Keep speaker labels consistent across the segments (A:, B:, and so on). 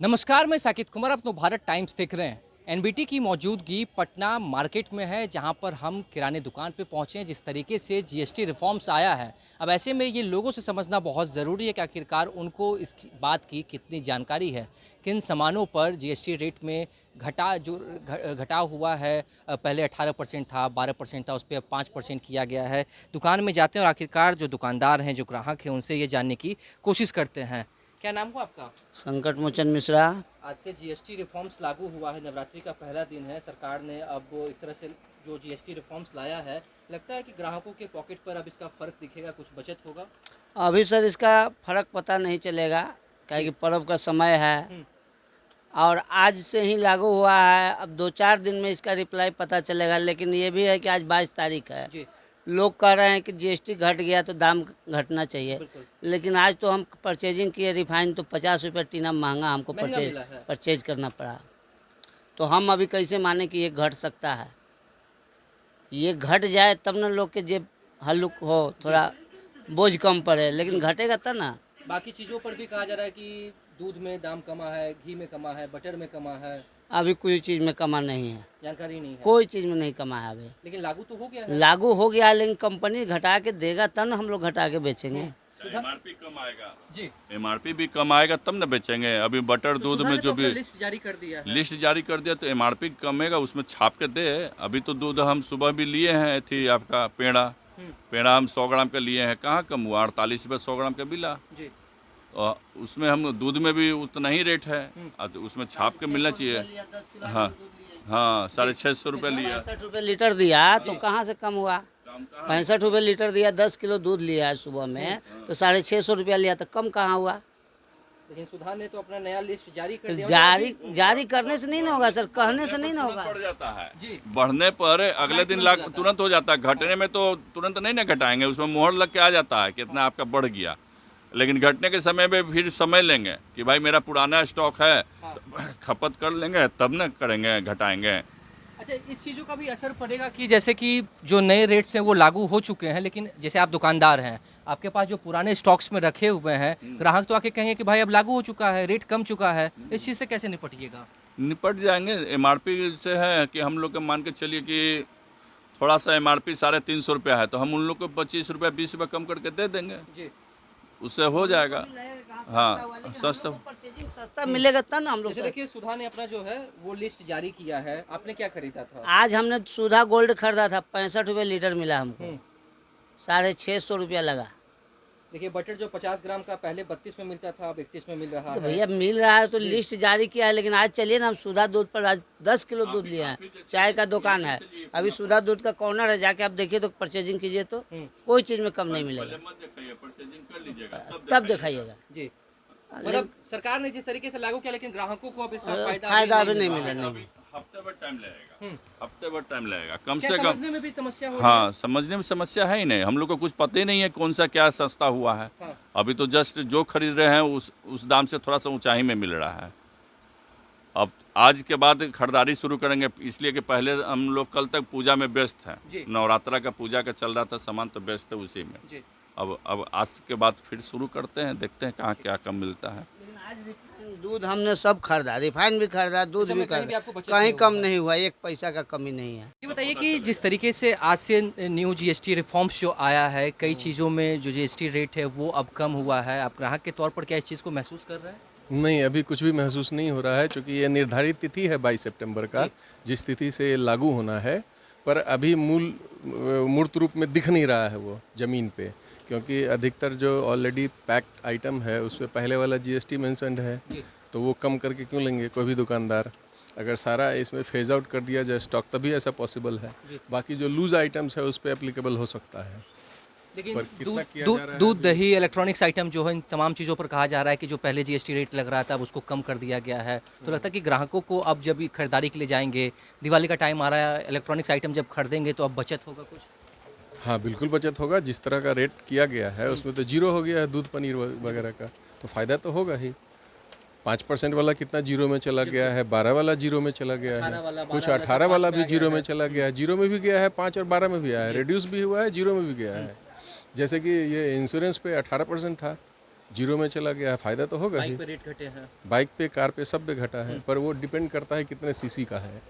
A: नमस्कार, मैं साकिब कुमार अपनो भारत टाइम्स देख रहे हैं। एनबीटी की मौजूदगी पटना मार्केट में है, जहां पर हम किराने दुकान पे पहुंचे हैं। जिस तरीके से जीएसटी रिफॉर्म्स आया है, अब ऐसे में ये लोगों से समझना बहुत ज़रूरी है कि आखिरकार उनको इस बात की कितनी जानकारी है, किन सामानों पर जीएसटी रेट में घटाव हुआ है। पहले 18% था, 12% था, उस पर अब 5% किया गया है। दुकान में जाते हैं और आखिरकार जो दुकानदार हैं, जो ग्राहक हैं, उनसे ये जानने की कोशिश करते हैं। क्या नाम हुआ आपका?
B: संकट मोचन मिश्रा।
A: आज से जीएसटी रिफॉर्म्स लागू हुआ है, नवरात्रि का पहला दिन है। सरकार ने अब एक तरह से जो जीएसटी रिफॉर्म्स लाया है, लगता है कि ग्राहकों के पॉकेट पर अब इसका फ़र्क दिखेगा, कुछ बचत होगा।
B: अभी सर इसका फर्क पता नहीं चलेगा, क्या कि पर्व का समय है
A: हम्म,
B: और आज से ही लागू हुआ है। अब 2-4 दिन में इसका रिप्लाई पता चलेगा, लेकिन ये भी है कि आज 22 तारीख है।
A: जी
B: लोग कह रहे हैं कि जीएसटी घट गया तो दाम घटना चाहिए,
A: बिल्कुल।
B: लेकिन आज तो हम परचेजिंग किए रिफाइन तो 50 रुपये टीना महंगा हमको
A: महंगा मिला है।
B: परचेज करना पड़ा। तो हम अभी कैसे माने कि ये घट सकता है? ये घट जाए तब ना लोग के जेब हल्लुक हो,
A: जी,
B: थोड़ा बोझ कम पड़े, लेकिन घटेगा तब ना।
A: बाकी चीज़ों पर भी कहा जा रहा है कि दूध में दाम कमा है, घी में कमा है, बटर में कमा है।
B: अभी कोई चीज़ में कमा नहीं है,
A: जानकारी नहीं है,
B: कोई चीज़ में नहीं कमा है अभी।
A: लेकिन लागू तो हो गया है।
B: लागू हो गया है, लेकिन कंपनी घटा के देगा तब ना हम लोग घटा के बेचेंगे।
C: एमआरपी कम आएगा।
A: जी,
C: एमआरपी भी कम आएगा तब न बेचेंगे। अभी बटर
A: तो
C: दूध
A: सुधा
C: में
A: ने तो
C: जो
A: अपना
C: भी
A: लिस्ट जारी कर दिया है।
C: लिस्ट जारी कर दिया तो एमआरपी कमेगा, उसमें छाप के दे। अभी तो दूध हम सुबह भी लिए हैं, थी आपका पेड़ा।
A: हम्म,
C: पेड़ा हम 100 ग्राम का लिए हैं, कहाँ कम हुआ, 48 रुपये 100 ग्राम का मिला।
A: जी,
C: और उसमें हम दूध में भी उतना ही रेट है। तो उसमें छाप के मिलना चाहिए। हाँ हाँ, 650 रुपये लिया।
B: 65 रुपये लीटर दिया तो कहाँ से कम हुआ? 65 रुपये लीटर दिया, 10 किलो दूध लिया है सुबह में, तो 650 रुपया लिया, तो कम कहाँ हुआ?
A: लेकिन सुधा ने तो अपना नया लिस्ट जारी कर दिया।
B: जारी करने से नहीं ना होगा सर, कहने से नहीं ना होगा।
C: पड़ जाता है
A: जी,
C: बढ़ने पर अगले दिन लाख तुरंत हो जाता है। घटने में तो तुरंत नहीं ना घटाएंगे, उसमें मोहर लग के आ जाता है कितना आपका बढ़ गया। लेकिन घटने के समय में फिर समय लेंगे कि भाई मेरा पुराना स्टॉक है, तो खपत कर लेंगे तब न करेंगे, घटाएंगे।
A: अच्छा, इस चीज़ों का भी असर पड़ेगा कि जैसे कि जो नए रेट्स हैं वो लागू हो चुके हैं, लेकिन जैसे आप दुकानदार हैं, आपके पास जो पुराने स्टॉक्स में रखे हुए हैं, ग्राहक तो आके कहेंगे कि भाई अब लागू हो चुका है, रेट कम चुका है। इस चीज़ से कैसे निपटिएगा?
C: निपट जाएंगे। एमआरपी से है कि हम लोग के मान के चलिए कि थोड़ा सा एमआरपी 350 रुपया है, तो हम उन लोग को 25 रुपया 20 रुपया कम करके दे देंगे,
A: जी,
C: उससे हो जाएगा। हाँ, सस्ता।
B: सस्ता मिलेगा तब ना हम लोग
A: जैसे
B: से।
A: देखिए सुधा ने अपना जो है वो लिस्ट जारी किया है। आपने क्या खरीदा था?
B: आज हमने सुधा गोल्ड खरीदा था, 65 रुपये लीटर मिला हमको,
A: हम्म,
B: 650 रुपया लगा।
A: देखिए बटर जो 50 ग्राम का पहले 32 में मिलता था, अब 31 में मिल रहा
B: तो
A: है।
B: भैया मिल रहा है तो लिस्ट जारी किया है, लेकिन आज चलिए ना, हम सुधा दूध पर आज 10 किलो दूध लिए हैं। चाय का दुकान है, अभी सुधा दूध का कॉर्नर है, जाके आप देखिए तो परचेजिंग कीजिए तो कोई चीज़ में कम नहीं मिलेगा,
C: मत दिखाइए, परचेजिंग कर लीजिएगा
B: तब दिखाइएगा।
A: जी, मतलब सरकार ने जिस तरीके से लागू किया, लेकिन ग्राहकों को अब इसका
B: फायदा अभी नहीं मिला, नहीं।
C: हफ्ते भर टाइम लगेगा, हफ्ते भर टाइम लगेगा कम
A: क्या
C: से कम।
A: समझने में भी समस्या हो रही
C: हाँ, समझने में समस्या है ही नहीं। हम लोग को कुछ पता ही नहीं है कौन सा क्या सस्ता हुआ है।
A: हाँ।
C: अभी तो जस्ट जो खरीद रहे हैं उस दाम से थोड़ा सा ऊंचाई में मिल रहा है। अब आज के बाद खरीदारी शुरू करेंगे, इसलिए कि पहले हम लोग कल तक पूजा में व्यस्त हैं।
A: जी।
C: नवरात्रा का पूजा का चल रहा था, सामान तो व्यस्त है उसी में।
A: जी,
C: अब आज के बाद फिर शुरू करते हैं, देखते हैं कहाँ क्या कम मिलता है।
B: लेकिन आज रिफाइन दूध हमने सब खरीदा, रिफाइन भी खरीदा, दूध भी
A: कहीं भी आपको
B: खरीदा,
A: बचत
B: कहीं
A: नहीं
B: कम
A: हुआ है।
B: नहीं हुआ, 1 पैसा का कमी नहीं है।
A: ये बताइए कि जिस तरीके से आज से न्यू जीएसटी रिफॉर्म्स जो आया है, कई चीज़ों में जो जीएसटी रेट है वो अब कम हुआ है, आप ग्राहक के तौर पर क्या इस चीज़ को महसूस कर रहे हैं?
D: नहीं, अभी कुछ भी महसूस नहीं हो रहा है, क्योंकि ये निर्धारित तिथि है 22 सितंबर का, जिस तिथि से लागू होना है। पर अभी मूर्त रूप में दिख नहीं रहा है वो ज़मीन पे, क्योंकि अधिकतर जो ऑलरेडी पैक्ड आइटम है उस पे पहले वाला जीएसटी मेंशन्ड है, तो वो कम करके क्यों लेंगे कोई भी दुकानदार? अगर सारा इसमें फेज आउट कर दिया जाए स्टॉक, तभी ऐसा पॉसिबल है। बाकी जो लूज आइटम्स है उस पर एप्लीकेबल हो सकता है।
A: लेकिन
D: पर कितना
A: दूध
D: किया जा
A: दूध
D: रहा है
A: दूध दही इलेक्ट्रॉनिक्स आइटम जो है, इन तमाम चीज़ों पर कहा जा रहा है कि जो पहले जीएसटी रेट लग रहा था अब उसको कम कर दिया गया है। तो लगता है कि ग्राहकों को अब जब ये खरीदारी के लिए जाएंगे, दिवाली का टाइम आ रहा है, इलेक्ट्रॉनिक्स आइटम जब खरीदेंगे तो अब बचत होगा कुछ?
D: हाँ, बिल्कुल बचत होगा। जिस तरह का रेट किया गया है उसमें तो जीरो हो गया है दूध पनीर वगैरह का, तो फ़ायदा तो होगा ही। 5% वाला कितना जीरो में चला गया है, 12 वाला जीरो में चला गया
A: 18 वाला,
D: है, कुछ
A: 12 वाला
D: 18 वाला
A: से
D: भी
A: 5
D: जीरो
A: में
D: में चला गया है, जीरो में भी गया है, 5 और 12 में भी आया है, रिड्यूस भी हुआ है, जीरो में भी गया है। जैसे कि ये इंश्योरेंस पे 18% था, जीरो में चला गया है, फ़ायदा तो होगा ही।
A: बाइक पे रेट घटे हैं।
D: बाइक पे, कार पे, सब पे घटा है, पर वो डिपेंड करता है कितने सीसी का है,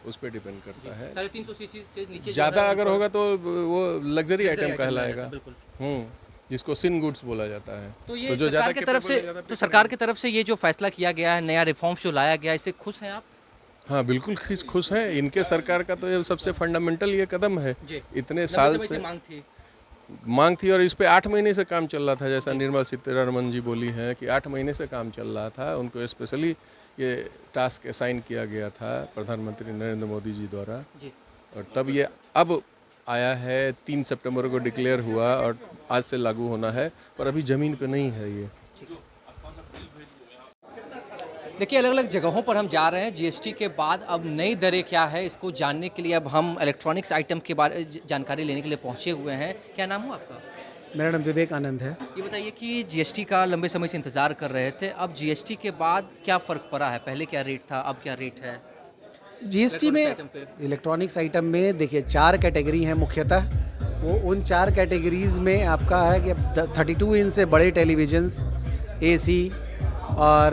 D: उस पर डिपेंड करता है।
A: 350 सीसी से नीचे
D: ज़्यादा अगर होगा तो वो लग्जरी आइटम
A: item
D: कहलाएगा।
A: बिल्कुल।
D: जिसको सिन गुड्स बोला जाता है।
A: तो ये
D: जो
A: सरकार की तरफ से,
D: ज़्यादा
A: तो सरकार की तरफ से ये जो फैसला किया गया है, नया रिफॉर्म्स जो लाया गया है, इससे खुश हैं आप?
D: हाँ, बिल्कुल खुश हैं। इनके सरकार का तो ये सबसे फंडामेंटल ये कदम है।
A: जी।
D: इतने साल से मांग थी और इस पे 8 महीने से काम चल रहा था, जैसा निर्मला सीतारमण जी बोली हैं कि 8 महीने से काम चल रहा था। उनको स्पेशली ये टास्क असाइन किया गया था प्रधानमंत्री नरेंद्र मोदी जी द्वारा, और तब ये अब आया है। 3 सितंबर को डिक्लेयर हुआ और आज से लागू होना है, पर अभी ज़मीन पे नहीं है ये।
A: देखिए, अलग अलग जगहों पर हम जा रहे हैं। जीएसटी के बाद अब नई दरें क्या है, इसको जानने के लिए अब हम इलेक्ट्रॉनिक्स आइटम के बारे जानकारी लेने के लिए पहुंचे हुए हैं। क्या नाम हुआ आपका?
E: मेरा नाम विवेकानंद है।
A: ये बताइए कि जीएसटी का लंबे समय से इंतज़ार कर रहे थे, अब जीएसटी के बाद क्या फ़र्क पड़ा है? पहले क्या रेट था, अब क्या रेट है?
E: जीएसटी में इलेक्ट्रॉनिक्स आइटम में देखिए 4 कैटेगरी हैं मुख्यतः। वो उन 4 कैटेगरीज़ में आपका है कि अब 32 इंच से बड़े टेलीविजन्स, एसी और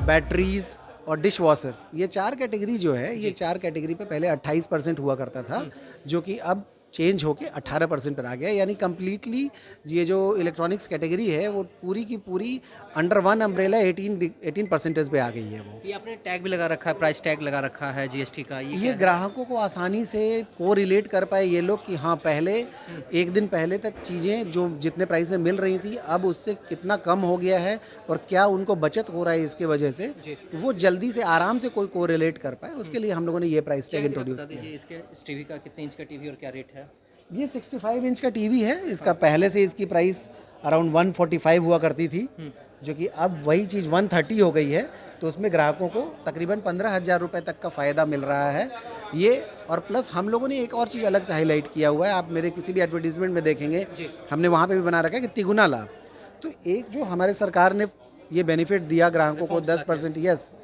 E: बैटरीज़ और डिश वॉशर्स, ये 4 कैटेगरी जो है, ये 4 कैटेगरी पे पहले 28% हुआ करता था, जो कि अब चेंज होके 18% पर आ गया। यानी कम्प्लीटली ये जो इलेक्ट्रॉनिक्स कैटेगरी है वो पूरी की पूरी अंडर वन अम्ब्रेला 18% पे आ गई है। वो
A: ये आपने टैग भी लगा रखा है, प्राइस टैग लगा रखा है जीएसटी का। ये क्या है?
E: ग्राहकों को आसानी से को रिलेट कर पाए ये लोग कि हाँ, पहले एक दिन पहले तक चीज़ें जो जितने प्राइस में मिल रही थी अब उससे कितना कम हो गया है और क्या उनको बचत हो रहा है इसके वजह से, वो जल्दी से आराम से कोई को रिलेट कर पाए, उसके लिए हम लोगों ने ये प्राइस टैग इंट्रोड्यूस किया।
A: इसके इस टीवी का कितने इंच का टीवी और क्या रेट है?
E: ये 65 इंच का टीवी है। इसका पहले से इसकी प्राइस अराउंड 145 हुआ करती थी, जो कि अब वही चीज़ 130 हो गई है। तो उसमें ग्राहकों को तकरीबन 15,000 रुपये तक का फ़ायदा मिल रहा है ये। और प्लस हम लोगों ने एक और चीज़ अलग से हाईलाइट किया हुआ है, आप मेरे किसी भी एडवर्टीजमेंट में देखेंगे हमने वहाँ पे भी बना रखा है कि तिगुना लाभ। तो एक जो हमारे सरकार ने ये बेनिफिट दिया ग्राहकों को 10%,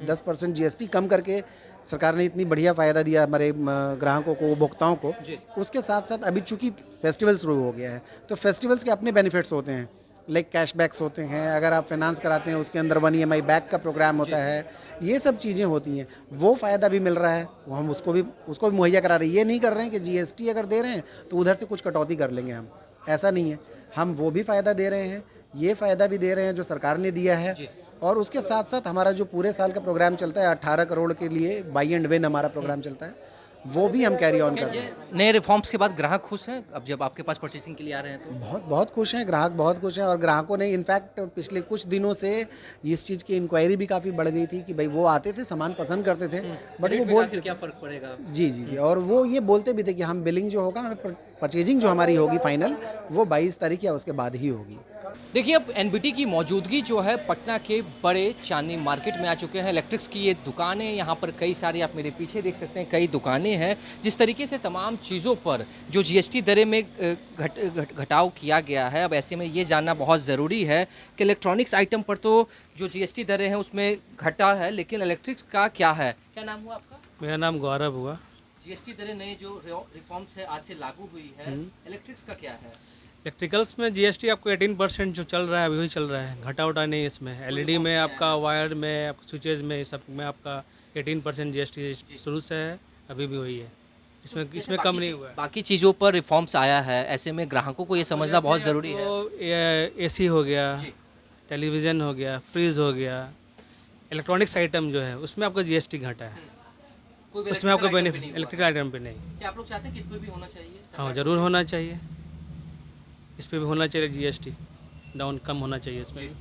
E: 10% जीएसटी कम करके सरकार ने इतनी बढ़िया फ़ायदा दिया हमारे ग्राहकों को, उपभोक्ताओं को। उसके साथ साथ अभी चूँकि फेस्टिवल शुरू हो गया है तो फेस्टिवल्स के अपने बेनिफिट्स होते हैं, लाइक कैशबैक्स होते हैं। अगर आप फाइनेंस कराते हैं उसके अंदर 1 EMI बैक का प्रोग्राम होता है, ये सब चीज़ें होती हैं। वो फ़ायदा भी मिल रहा है, वो हम उसको भी मुहैया करा रहे हैं। ये नहीं कर रहे हैं कि जीएसटी अगर दे रहे हैं तो उधर से कुछ कटौती कर लेंगे हम, ऐसा नहीं है। हम वो भी फ़ायदा दे रहे हैं, ये फ़ायदा भी दे रहे हैं जो सरकार ने दिया है। और उसके साथ साथ हमारा जो पूरे साल का प्रोग्राम चलता है 18 करोड़ के लिए बाई एंड विन हमारा प्रोग्राम चलता है, वो भी हम कैरी ऑन कर रहे हैं।
A: नए रिफॉर्म्स के बाद ग्राहक खुश हैं अब जब आपके पास परचेसिंग के लिए आ रहे हैं तो?
E: बहुत खुश हैं ग्राहक, बहुत खुश हैं। और ग्राहकों ने इनफैक्ट पिछले कुछ दिनों से इस चीज़ की इंक्वायरी भी काफ़ी बढ़ गई थी कि भाई वो आते थे, सामान पसंद करते थे, बट वो बोलते
A: क्या फ़र्क पड़ेगा।
E: जी, और वो ये बोलते भी थे कि हम बिलिंग जो होगा, हमें परचेजिंग जो हमारी होगी फाइनल, वो 22 तारीख या उसके बाद ही होगी।
A: देखिए, अब एनबीटी की मौजूदगी जो है पटना के बड़े चांदनी मार्केट में आ चुके हैं। इलेक्ट्रिक्स की ये दुकानें, यहाँ पर कई सारी, आप मेरे पीछे देख सकते हैं, कई दुकानें हैं। जिस तरीके से तमाम चीज़ों पर जो जीएसटी दरें में घटाव किया गया है, अब ऐसे में ये जानना बहुत ज़रूरी है कि इलेक्ट्रॉनिक्स आइटम पर तो जो जीएसटी दरें हैं उसमें घटा है, लेकिन इलेक्ट्रिक्स का क्या है? क्या नाम हुआ आपका?
F: मेरा नाम गौरव हुआ।
A: जीएसटी दरें नए जो रिफॉर्म्स है आज से लागू हुई है, इलेक्ट्रिक्स का क्या है?
F: इलेक्ट्रिकल्स में जीएसटी आपको 18% जो चल रहा है अभी वही चल रहा है, घटा उटा नहीं इसमें। एलईडी में आपका, वायर में, आपका स्विचेज में, सब में आपका 18% जीएसटी शुरू से है, अभी भी वही है। इसमें कम नहीं हुआ है।
A: बाकी चीज़ों पर रिफॉर्म्स आया है, ऐसे में ग्राहकों को ये समझना बहुत ज़रूरी है।
F: एसी हो गया, टेलीविज़न हो गया, फ्रिज हो गया, इलेक्ट्रॉनिक्स आइटम जो है उसमें आपका जीएसटी घटा है, उसमें आपका बेनिफिट इलेक्ट्रिकल आइटम पे नहीं।
A: क्या आप लोग चाहते हैं कि इस पर भी होना चाहिए?
F: हाँ, ज़रूर होना चाहिए, इस पर भी होना चाहिए। जीएसटी डाउन कम होना चाहिए इसमें भी।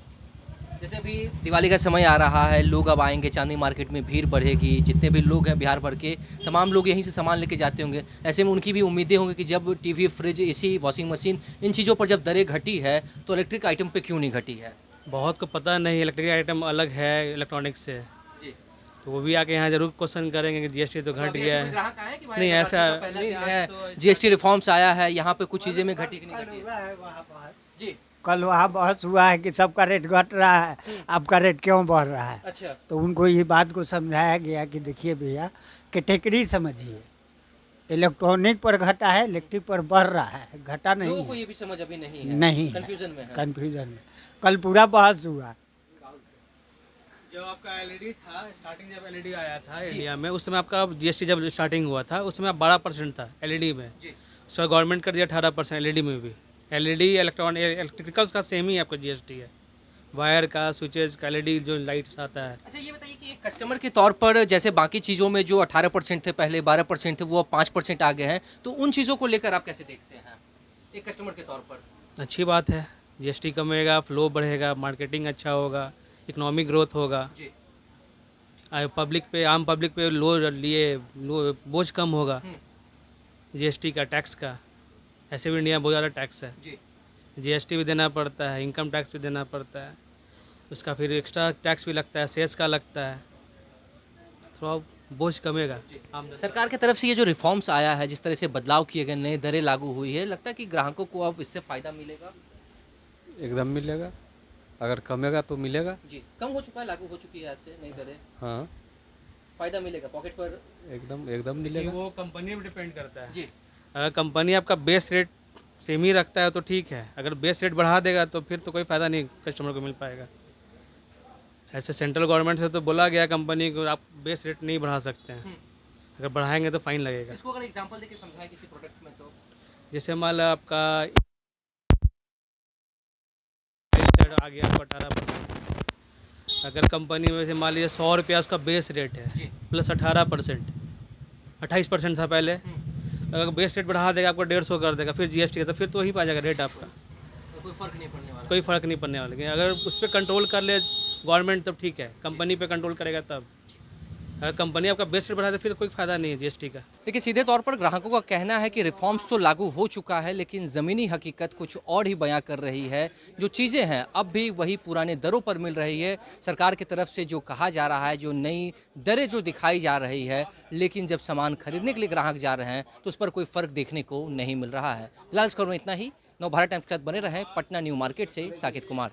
A: जैसे अभी दिवाली का समय आ रहा है, लोग अब आएंगे, चांदनी मार्केट में भीड़ बढ़ेगी, जितने भी लोग हैं बिहार भर के तमाम लोग यहीं से सामान लेके जाते होंगे। ऐसे में उनकी भी उम्मीदें होंगी कि जब TV, fridge, AC, washing machine, इन चीज़ों पर जब दरें घटी है तो इलेक्ट्रिक आइटम पे क्यों नहीं घटी है?
F: बहुत को पता नहीं, इलेक्ट्रिक आइटम अलग है इलेक्ट्रॉनिक्स से, तो वो भी आके यहाँ जरूर क्वेश्चन करेंगे कि जीएसटी तो घट गया है। नहीं, ऐसा नहीं
A: है। जीएसटी रिफॉर्म्स आया है, यहाँ पे कुछ चीज़ें में घटी कि नहीं घटी? जी,
G: कल वहाँ बहस हुआ है कि सबका रेट घट रहा है, आपका रेट क्यों बढ़ रहा है।
A: अच्छा।
G: तो उनको ये बात को समझाया गया कि देखिए भैया, कैटेगरी समझिए, इलेक्ट्रॉनिक पर घटा है, इलेक्ट्रिक पर बढ़ रहा है, घटा नहीं
A: लोगों को
G: है।
A: ये भी समझ अभी नहीं है,
G: नहीं है।
A: कंफ्यूजन में है।
G: कन्फ्यूजन में कल पूरा बहस हुआ।
F: जब आपका एलईडी था, स्टार्टिंग जब एलईडी आया था इंडिया में, उस समय आपका जीएसटी जब स्टार्टिंग हुआ था, उस समय 12% था एलईडी में। उसका गवर्नमेंट कर दिया 18% एलईडी में भी। एलईडी इलेक्ट्रिकल्स का सेम ही आपका जीएसटी है, वायर का, स्विचेज का, एलईडी जो लाइट्स आता है।
A: अच्छा ये बताइए कि एक कस्टमर के तौर पर जैसे बाकी चीज़ों में जो 18% थे पहले, 12% थे, वो अब 5% आ गए हैं, तो उन चीज़ों को लेकर आप कैसे देखते हैं एक कस्टमर के तौर पर?
F: अच्छी बात है, जीएसटी कमेगा, फ्लो बढ़ेगा, मार्केटिंग अच्छा होगा, इकोनॉमिक ग्रोथ होगा,
A: जी।
F: पब्लिक पे, आम पब्लिक पे बोझ कम होगा जीएसटी का, टैक्स का। ऐसे भी इंडिया में बहुत ज़्यादा टैक्स है,
A: जी।
F: जीएसटी भी देना पड़ता है, इनकम टैक्स भी देना पड़ता है, उसका फिर एक्स्ट्रा टैक्स भी लगता है, सेस का लगता है, थोड़ा बोझ कमेगा।
A: सरकार की तरफ से ये जो रिफॉर्म्स आया है, जिस तरह से बदलाव किए गए, नई दरें लागू हुई है, लगता है कि ग्राहकों को अब इससे फ़ायदा मिलेगा?
H: एकदम मिलेगा, अगर कमेगा तो मिलेगा।
A: जी, कम हो चुका है, लागू हो चुकी है ऐसे नई दरें,
H: हाँ,
A: फ़ायदा मिलेगा पॉकेट पर?
H: एकदम एकदम
F: ये
H: मिलेगा।
F: वो कंपनी पे डिपेंड करता है।
A: जी।
F: अगर कंपनी आपका बेस रेट सेम ही रखता है तो ठीक है, अगर बेस रेट बढ़ा देगा तो फिर तो कोई फ़ायदा नहीं कस्टमर को मिल पाएगा। ऐसे सेंट्रल गवर्नमेंट से तो बोला गया कंपनी को आप बेस रेट नहीं बढ़ा सकते हैं, अगर बढ़ाएंगे तो फाइन लगेगा।
A: इसको अगर एग्जांपल देके समझाएं किसी प्रोडक्ट में तो?
F: जैसे मान लो आपका आ गया आपका 18%, अगर कंपनी में से मान लीजिए 100 रुपया उसका बेस रेट है
A: जी।
F: प्लस 18%, 28% था पहले, अगर बेस रेट बढ़ा देगा आपको 150 कर देगा, फिर जीएसटी का, तो फिर तो वही पा जाएगा रेट आपका,
A: तो कोई फ़र्क नहीं पड़ने वाला।
F: कोई फ़र्क नहीं पड़ने वाला। लेकिन अगर उस पर कंट्रोल कर ले गवर्नमेंट तब ठीक है, कंपनी पे कंट्रोल करेगा तब। अगर कंपनी आपका बेस रेट बढ़ा दे फिर कोई फ़ायदा नहीं है जीएसटी का।
A: देखिए सीधे तौर पर ग्राहकों का कहना है कि रिफॉर्म्स तो लागू हो चुका है, लेकिन ज़मीनी हकीकत कुछ और ही बयां कर रही है। जो चीज़ें हैं अब भी वही पुराने दरों पर मिल रही है। सरकार की तरफ से जो कहा जा रहा है, जो नई दरें जो दिखाई जा रही है, लेकिन जब सामान खरीदने के लिए ग्राहक जा रहे हैं तो उस पर कोई फ़र्क देखने को नहीं मिल रहा है। फिलहाल इस खबर में इतना ही। नवभारत टाइम्स के साथ बने रहें। पटना न्यू मार्केट से साकेत कुमार।